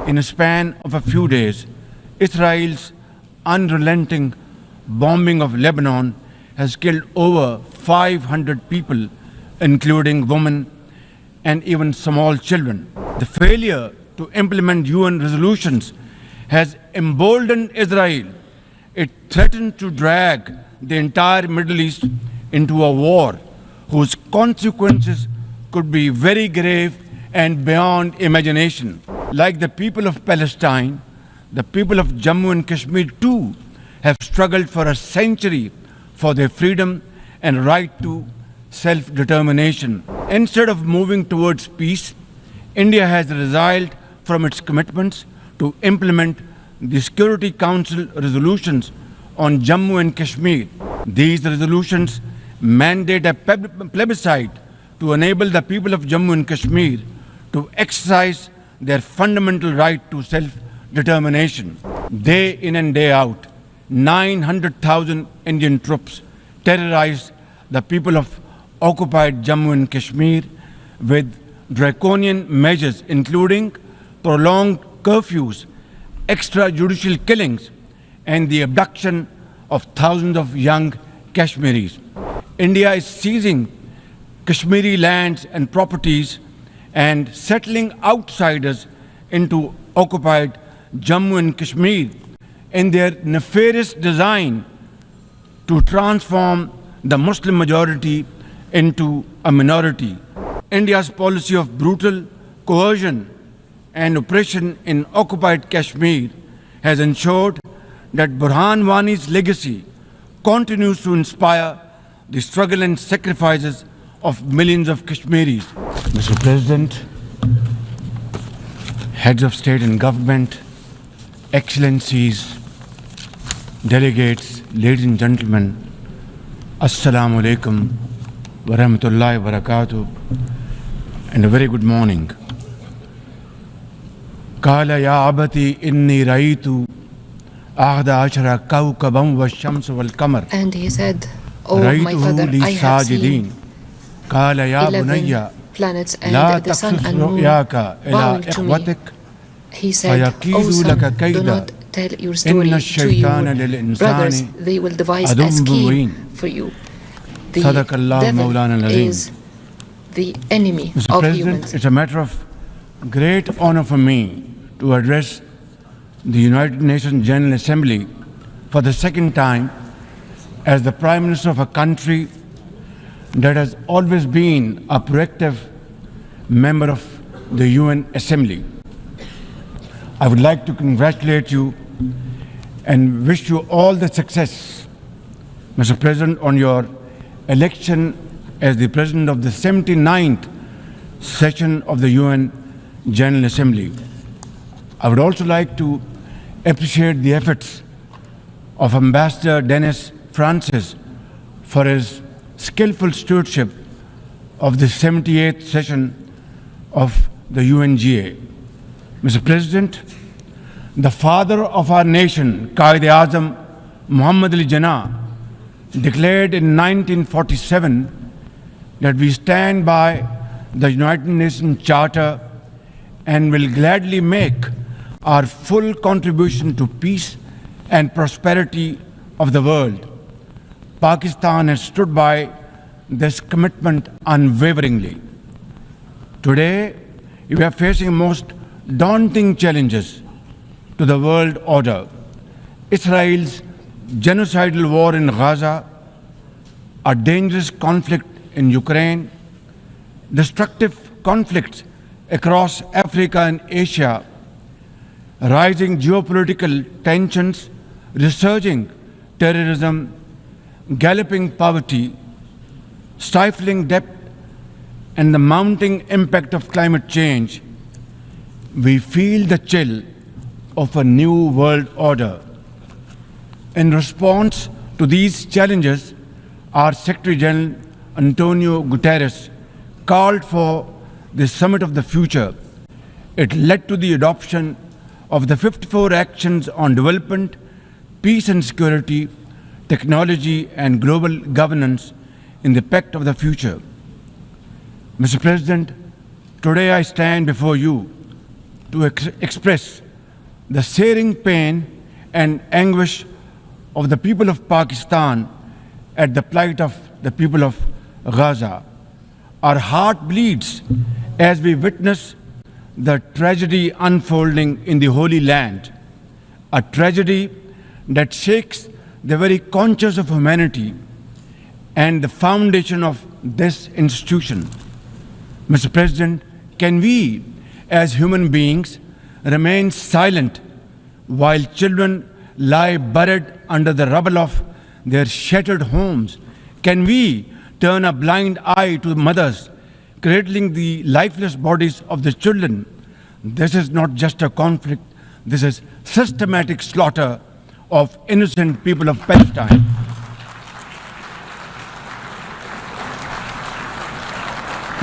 In a span of a few days, Israel's unrelenting bombing of Lebanon has killed over 500 people, including women and even small children. The failure to implement UN resolutions has emboldened Israel. It threatened to drag the entire Middle East into a war whose consequences could be very grave and beyond imagination. Like the people of Palestine, the people of Jammu and Kashmir too have struggled for a century for their freedom and right to self-determination. Instead of moving towards peace, India has resiled from its commitments to implement the Security Council resolutions on Jammu and Kashmir. These resolutions mandate a plebiscite to enable the people of Jammu and Kashmir to exercise their fundamental right to self-determination. Day in and day out, 900,000 Indian troops terrorized the people of occupied Jammu and Kashmir with draconian measures including prolonged curfews, extrajudicial killings, and the abduction of thousands of young Kashmiris. India is seizing Kashmiri lands and properties and settling outsiders into occupied Jammu and Kashmir in their nefarious design to transform the Muslim majority into a minority. India's policy of brutal coercion and oppression in occupied Kashmir has ensured that Burhan Wani's legacy continues to inspire the struggle and sacrifices of millions of Kashmiris. Mr. President, heads of state and government, excellencies, delegates, ladies and gentlemen, Assalamu alaikum wa rahmatullahi wa barakatuh, and a very good morning. Qala ya abati inni raitu ahda ashara kawkaban wa shams wal qamar. And he said, "Oh my father, I have seen 11 planets and the sun and moon bowing to me." He said, "Oh son, do not tell your story to your brothers. They will devise a scheme for you." The devil is the enemy of humans. It's a matter of great honor for me to address the United Nations General Assembly for the second time as the Prime Minister of a country that has always been a proactive member of the UN Assembly. I would like to congratulate you and wish you all the success, Mr. President, on your election as the President of the 79th session of the UN General Assembly. I would also like to appreciate the efforts of Ambassador Dennis Francis for his skillful stewardship of the 78th session of the UNGA. Mr. President, the father of our nation, Quaid-e-Azam Muhammad Ali Jinnah, declared in 1947 that we stand by the United Nations Charter and will gladly make our full contribution to peace and prosperity of the world. Pakistan has stood by this commitment unwaveringly. Today, we are facing most daunting challenges to the world order. Israel's genocidal war in Gaza, a dangerous conflict in Ukraine, destructive conflicts across Africa and Asia, rising geopolitical tensions, resurging terrorism, galloping poverty, stifling debt, and the mounting impact of climate change, we feel the chill of a new world order. In response to these challenges, our Secretary General Antonio Guterres called for the Summit of the Future. It led to the adoption of the 54 actions on development, peace and security, technology and global governance in the Pact of the Future. Mr. President, today I stand before you to express the searing pain and anguish of the people of Pakistan at the plight of the people of Gaza. Our heart bleeds as we witness the tragedy unfolding in the Holy Land, a tragedy that shakes the very conscience of humanity and the foundation of this institution. Mr. President, can we, as human beings, remain silent while children lie buried under the rubble of their shattered homes? Can we turn a blind eye to mothers cradling the lifeless bodies of the children? This is not just a conflict, this is systematic slaughter of innocent people of Palestine.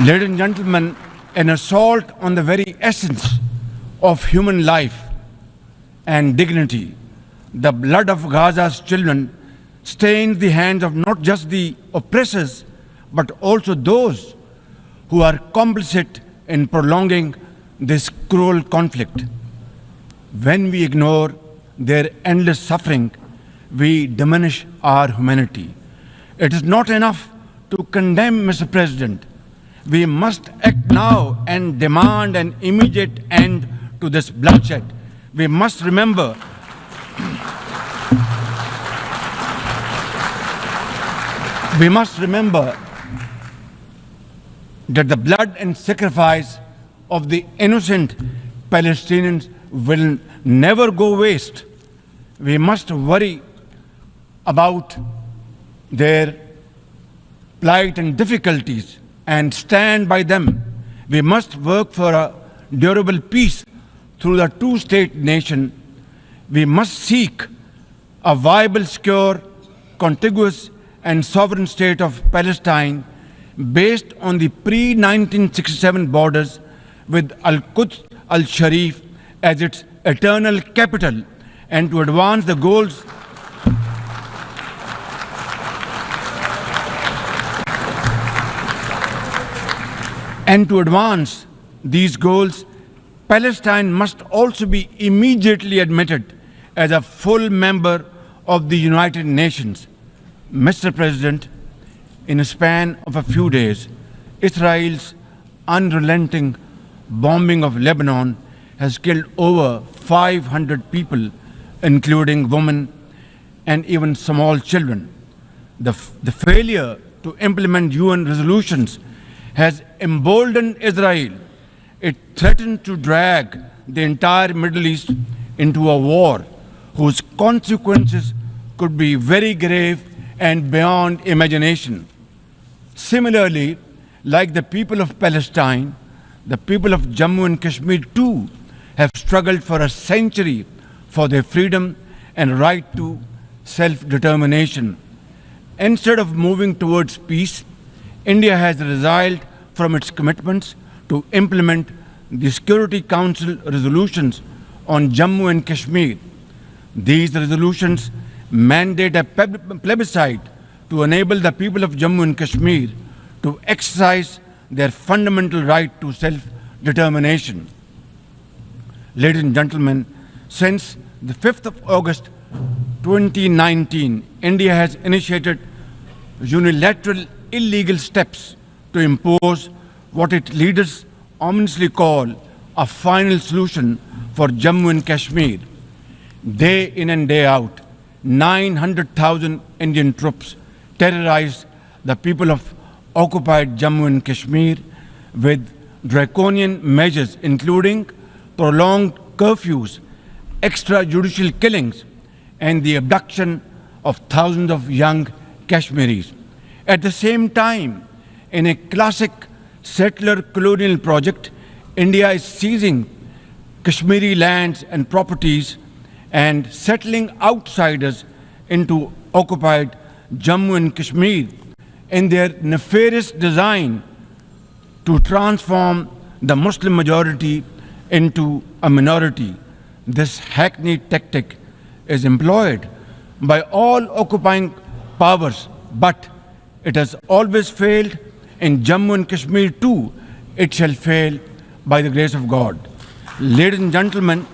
Ladies and gentlemen, an assault on the very essence of human life and dignity. The blood of Gaza's children stains the hands of not just the oppressors, but also those who are complicit in prolonging this cruel conflict. When we ignore their endless suffering, we diminish our humanity. It is not enough to condemn, Mr. President. We must act now and demand an immediate end to this bloodshed. We must remember that the blood and sacrifice of the innocent Palestinians will never go waste. We must worry about their plight and difficulties and stand by them. We must work for a durable peace through the two-state nation. We must seek a viable, secure, contiguous and sovereign state of Palestine based on the pre-1967 borders with Al-Quds al-Sharif as its eternal capital, and to advance the goals these goals, Palestine must also be immediately admitted as a full member of the United Nations. Mr. President, in a span of a few days, Israel's unrelenting bombing of Lebanon has killed over 500 people, including women and even small children. The failure to implement UN resolutions has emboldened Israel. It threatened to drag the entire Middle East into a war whose consequences could be very grave and beyond imagination. Similarly, like the people of Palestine, the people of Jammu and Kashmir too have struggled for a century for their freedom and right to self-determination. Instead of moving towards peace, India has resiled from its commitments to implement the Security Council resolutions on Jammu and Kashmir. These resolutions mandate a plebiscite to enable the people of Jammu and Kashmir to exercise their fundamental right to self-determination. Ladies and gentlemen, since the 5th of August 2019, India has initiated unilateral illegal steps to impose what its leaders ominously call a final solution for Jammu and Kashmir. Day in and day out, 900,000 Indian troops terrorized the people of occupied Jammu and Kashmir with draconian measures including prolonged curfews, extrajudicial killings, and the abduction of thousands of young Kashmiris. At the same time, in a classic settler colonial project, India is seizing Kashmiri lands and properties and settling outsiders into occupied Jammu and Kashmir in their nefarious design to transform the Muslim majority into a minority. This hackneyed tactic is employed by all occupying powers, but it has always failed. In Jammu and Kashmir too, it shall fail by the grace of God. Ladies and gentlemen,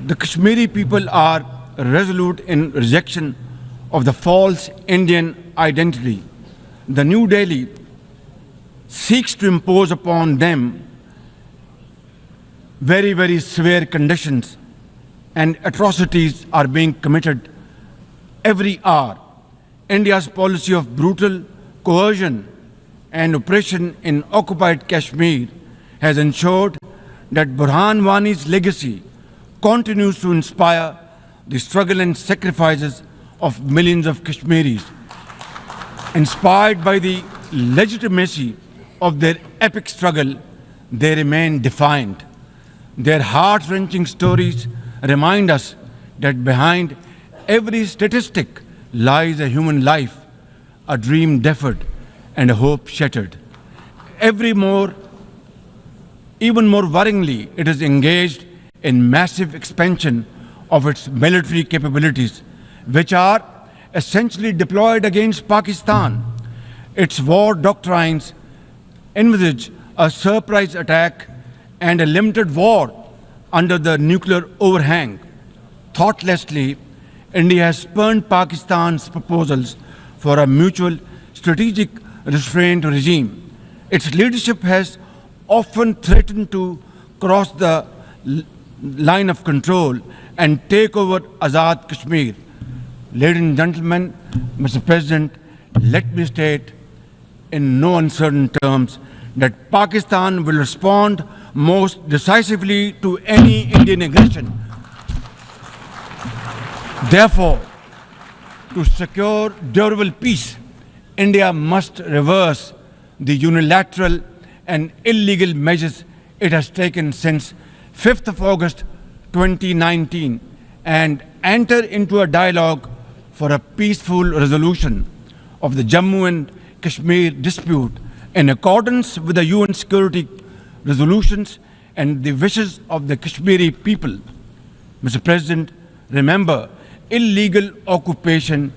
the Kashmiri people are resolute in rejection of the false Indian identity. The New Delhi seeks to impose upon them very, very severe conditions, and atrocities are being committed every hour. India's policy of brutal coercion and oppression in occupied Kashmir has ensured that Burhan Wani's legacy continues to inspire the struggle and sacrifices of millions of Kashmiris. Inspired by the legitimacy of their epic struggle, they remain defiant. Their heart-wrenching stories remind us that behind every statistic lies a human life, a dream deferred, and a hope shattered. Even more worryingly, it is engaged in massive expansion of its military capabilities, which are essentially deployed against Pakistan. Its war doctrines envisage a surprise attack and a limited war under the nuclear overhang. Thoughtlessly, India has spurned Pakistan's proposals for a mutual strategic restraint regime. Its leadership has often threatened to cross the line of control and take over Azad Kashmir. Ladies and gentlemen, Mr. President, let me state in no uncertain terms that Pakistan will respond most decisively to any Indian aggression. Therefore, to secure durable peace, India must reverse the unilateral and illegal measures it has taken since 5th of August 2019 and enter into a dialogue for a peaceful resolution of the Jammu and Kashmir dispute in accordance with the UN security resolutions and the wishes of the Kashmiri people. Mr. President, remember, illegal occupation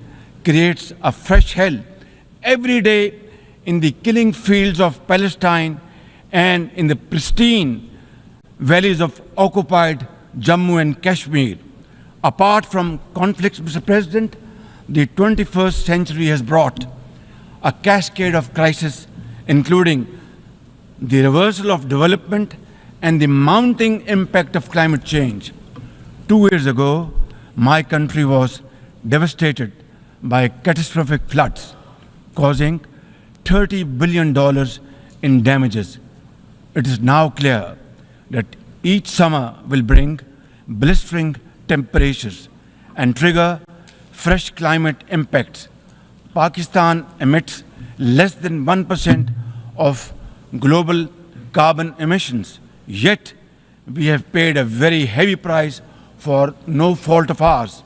creates a fresh hell every day in the killing fields of Palestine and in the pristine valleys of occupied Jammu and Kashmir. Apart from conflicts, Mr. President, the 21st century has brought a cascade of crises, including the reversal of development and the mounting impact of climate change. 2 years ago, my country was devastated by catastrophic floods, causing $30 billion in damages. It is now clear that each summer will bring blistering temperatures and trigger fresh climate impacts. Pakistan emits less than 1% of global carbon emissions, yet we have paid a very heavy price for no fault of ours.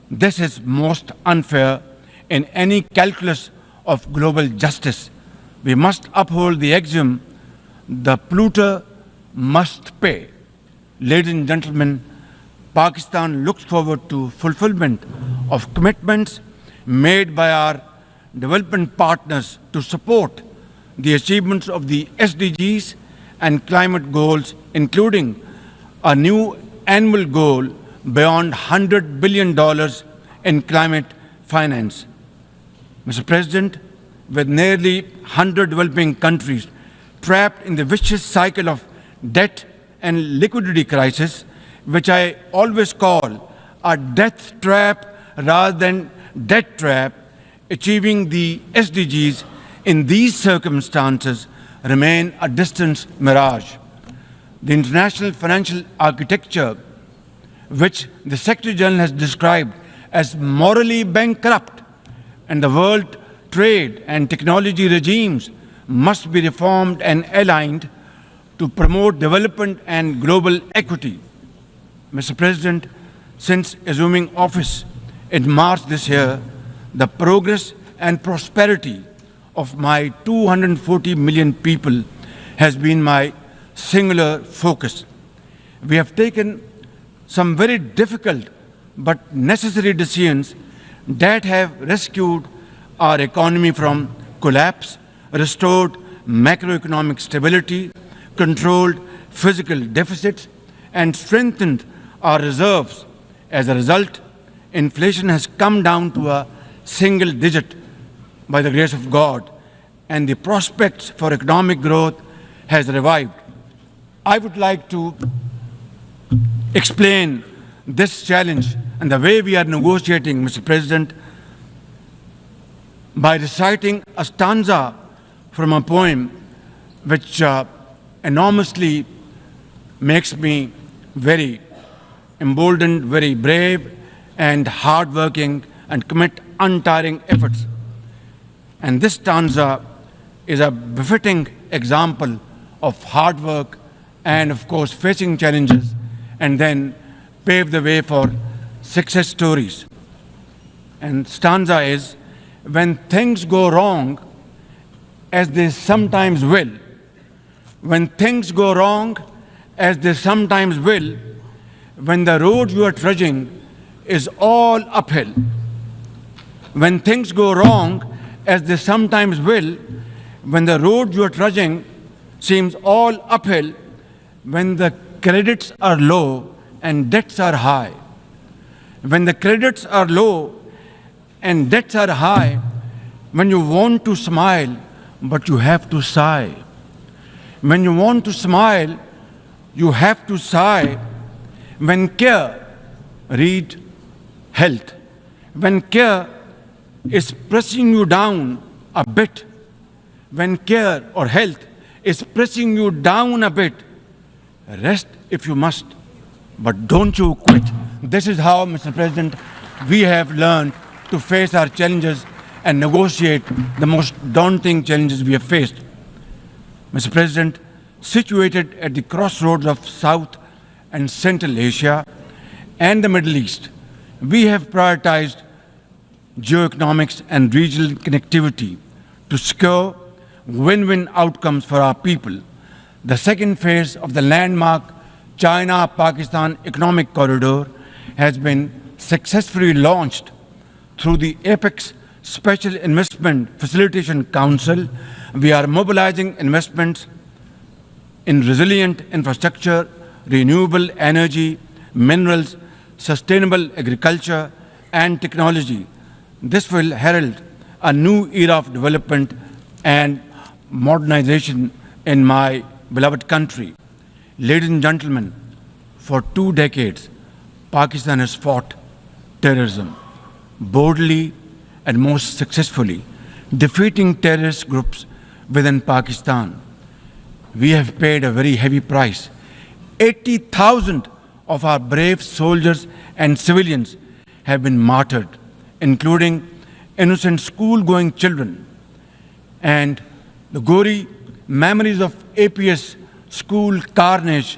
This is most unfair in any calculus of global justice. We must uphold the axiom, the polluter must pay. Ladies and gentlemen, Pakistan looks forward to fulfillment of commitments made by our development partners to support the achievements of the SDGs and climate goals, including a new annual goal beyond $100 billion in climate finance. Mr. President, with nearly 100 developing countries trapped in the vicious cycle of debt and liquidity crisis, which I always call a death trap rather than debt trap, achieving the SDGs in these circumstances remain a distant mirage. The international financial architecture, which the Secretary General has described as morally bankrupt, and the world trade and technology regimes must be reformed and aligned to promote development and global equity. Mr. President, since assuming office in March this year, the progress and prosperity of my 240 million people has been my singular focus. We have taken some very difficult but necessary decisions that have rescued our economy from collapse, restored macroeconomic stability, controlled physical deficits, and strengthened our reserves. As a result, inflation has come down to a single digit by the grace of God, and the prospects for economic growth has revived. I would like to explain this challenge and the way we are negotiating, Mr. President, by reciting a stanza from a poem which enormously makes me very emboldened, very brave, and hardworking, and commit untiring efforts. And this stanza is a befitting example of hard work and, of course, facing challenges and then pave the way for success stories. And stanza is, when things go wrong, as they sometimes will, when things go wrong, as they sometimes will, when the road you are trudging is all uphill, when things go wrong, as they sometimes will, when the road you are trudging seems all uphill, when the credits are low and debts are high, when the credits are low and debts are high, when you want to smile but you have to sigh, when you want to smile you have to sigh, when care, read health, when care is pressing you down a bit, when care or health is pressing you down a bit, rest if you must, but don't you quit. This is how, Mr. President, we have learned to face our challenges and negotiate the most daunting challenges we have faced. Mr. President, situated at the crossroads of South and Central Asia and the Middle East, we have prioritized geoeconomics and regional connectivity to secure win-win outcomes for our people. The second phase of the landmark China-Pakistan Economic Corridor has been successfully launched through the APEX Special Investment Facilitation Council. We are mobilizing investments in resilient infrastructure, renewable energy, minerals, sustainable agriculture, and technology. This will herald a new era of development and modernization in my beloved country. Ladies and gentlemen, for 2 decades, Pakistan has fought terrorism boldly and most successfully, defeating terrorist groups within Pakistan. We have paid a very heavy price. 80,000 of our brave soldiers and civilians have been martyred, including innocent school-going children. And the gory memories of APS school carnage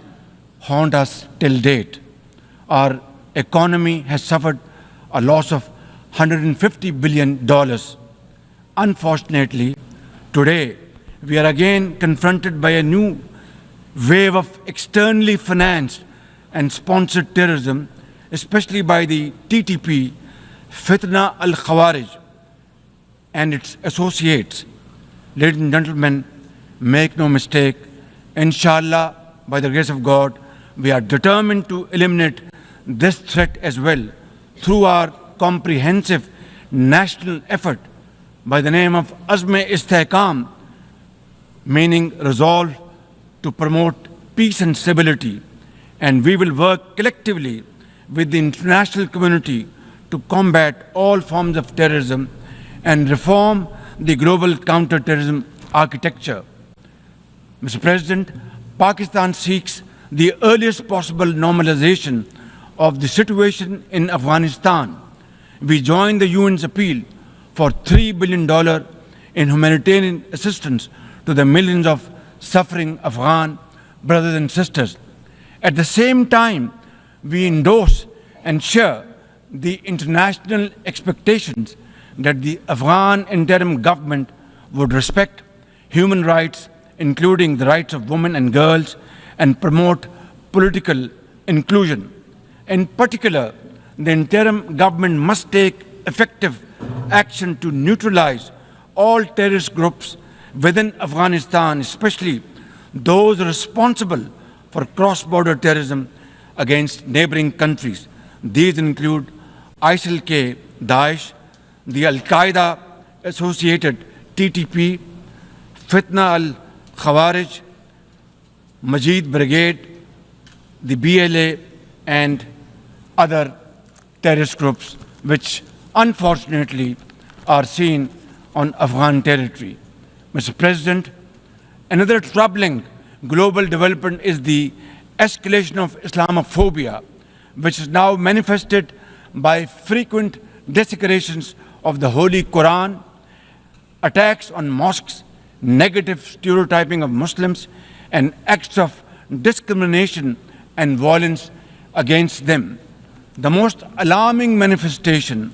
haunt us till date. Our economy has suffered a loss of $150 billion. Unfortunately, today we are again confronted by a new wave of externally financed and sponsored terrorism, especially by the TTP, Fitna al-Khawarij, and its associates. Ladies and gentlemen, make no mistake, inshallah, by the grace of God, we are determined to eliminate this threat as well through our comprehensive national effort by the name of Azm-e-Istehkam, meaning resolve to promote peace and stability. And we will work collectively with the international community to combat all forms of terrorism and reform the global counter-terrorism architecture. Mr. President, Pakistan seeks the earliest possible normalization of the situation in Afghanistan. We join the UN's appeal for $3 billion in humanitarian assistance to the millions of suffering Afghan brothers and sisters. At the same time, we endorse and share the international expectations that the Afghan interim government would respect human rights, including the rights of women and girls, and promote political inclusion. In particular, the interim government must take effective action to neutralize all terrorist groups within Afghanistan, especially those responsible for cross-border terrorism against neighboring countries. These include ISIL-K, Daesh, the Al-Qaeda associated TTP, Fitna al-Khawarij, Majid Brigade, the BLA, and other terrorist groups which unfortunately are seen on Afghan territory. Mr. President, another troubling global development is the escalation of Islamophobia, which is now manifested by frequent desecrations of the Holy Quran, attacks on mosques, negative stereotyping of Muslims, and acts of discrimination and violence against them. The most alarming manifestation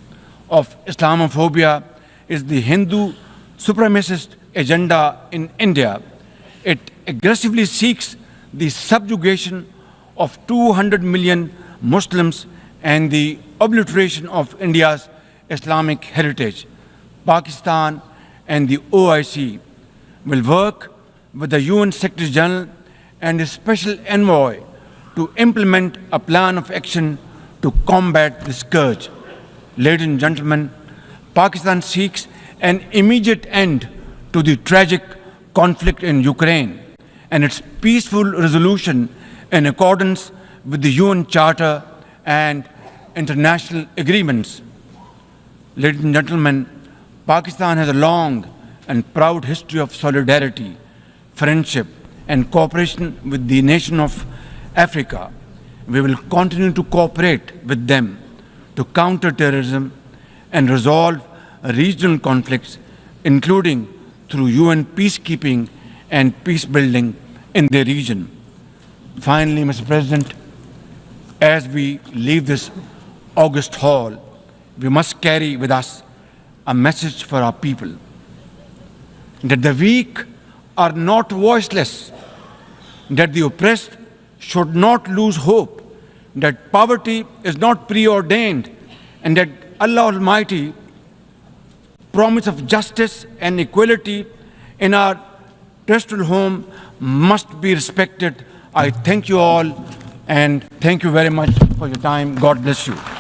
of Islamophobia is the Hindu supremacist agenda in India. It aggressively seeks the subjugation of 200 million Muslims and the obliteration of India's Islamic heritage. Pakistan and the OIC will work with the UN Secretary General and the Special Envoy to implement a plan of action to combat the scourge. Ladies and gentlemen, Pakistan seeks an immediate end to the tragic conflict in Ukraine and its peaceful resolution in accordance with the UN Charter and international agreements. Ladies and gentlemen, Pakistan has a long and proud history of solidarity, friendship, and cooperation with the nation of Africa. We will continue to cooperate with them to counter terrorism and resolve regional conflicts, including through UN peacekeeping and peace building in the region. Finally, Mr. President, as we leave this august hall, we must carry with us a message for our people that the weak are not voiceless, that the oppressed should not lose hope, that poverty is not preordained, and that Allah Almighty promise of justice and equality in our terrestrial home must be respected. I thank you all and thank you very much for your time. God bless you.